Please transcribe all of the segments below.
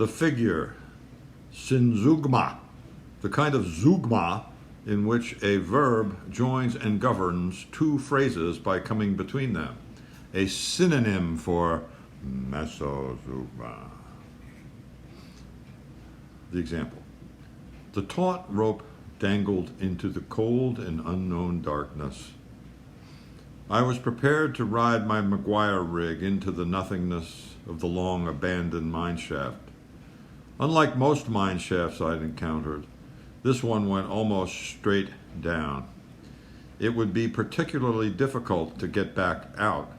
The figure, Synzeugma, the kind of zeugma in which a verb joins and governs two phrases by coming between them. A synonym for mesozeugma. The example. The taut rope dangled into the cold and unknown darkness. I was prepared to ride my McGuire Rig into the nothingness of the long abandoned mineshaft. Unlike most mineshafts I'd encountered, this one went almost straight down. It would be particularly difficult to get back out,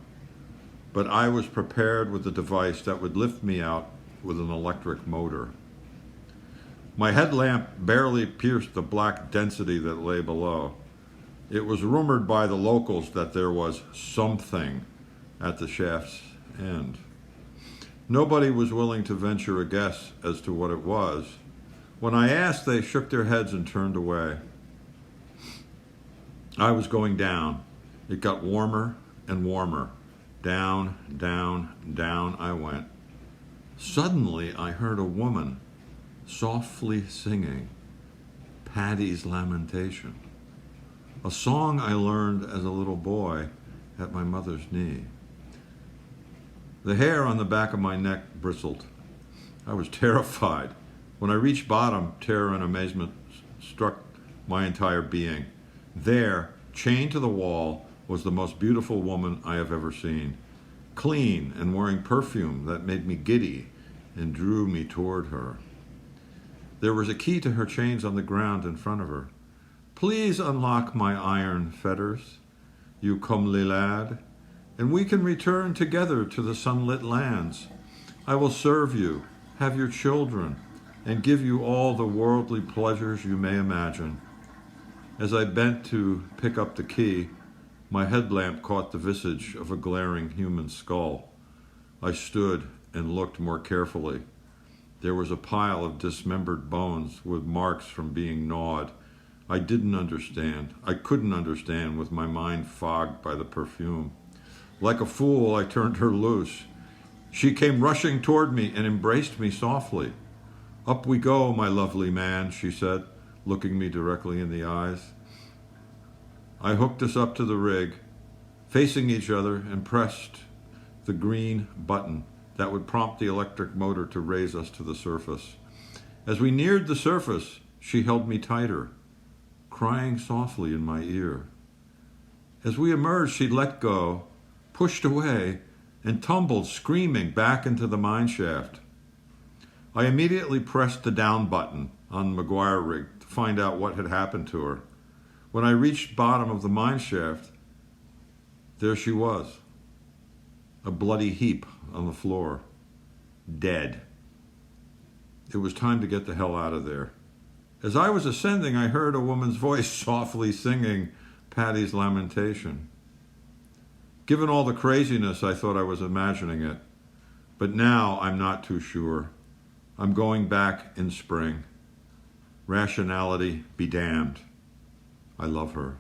but I was prepared with a device that would lift me out with an electric motor. My headlamp barely pierced the black density that lay below. It was rumored by the locals that there was something at the shaft's end. Nobody was willing to venture a guess as to what it was. When I asked, they shook their heads and turned away. I was going down. It got warmer and warmer. Down, down, down I went. Suddenly, I heard a woman softly singing Paddy's Lamentation, a song I learned as a little boy at my mother's knee. The hair on the back of my neck bristled. I was terrified. When I reached bottom, terror and amazement struck my entire being. There, chained to the wall, was the most beautiful woman I have ever seen, clean and wearing perfume that made me giddy and drew me toward her. There was a key to her chains on the ground in front of her. Please unlock my iron fetters, you comely lad, and we can return together to the sunlit lands. I will serve you, have your children, and give you all the worldly pleasures you may imagine. As I bent to pick up the key, my headlamp caught the visage of a glaring human skull. I stood and looked more carefully. There was a pile of dismembered bones with marks from being gnawed. I didn't understand. I couldn't understand with my mind fogged by the perfume. Like a fool, I turned her loose. She came rushing toward me and embraced me softly. Up we go, my lovely man, she said, looking me directly in the eyes. I hooked us up to the rig, facing each other, and pressed the green button that would prompt the electric motor to raise us to the surface. As we neared the surface, she held me tighter, crying softly in my ear. As we emerged, she let go, pushed away, and tumbled, screaming, back into the mineshaft. I immediately pressed the down button on the McGuire Rig to find out what had happened to her. When I reached bottom of the mineshaft, there she was, a bloody heap on the floor, dead. It was time to get the hell out of there. As I was ascending, I heard a woman's voice softly singing Paddy's Lamentation. Given all the craziness, I thought I was imagining it. But now I'm not too sure. I'm going back in spring. Rationality be damned. I love her.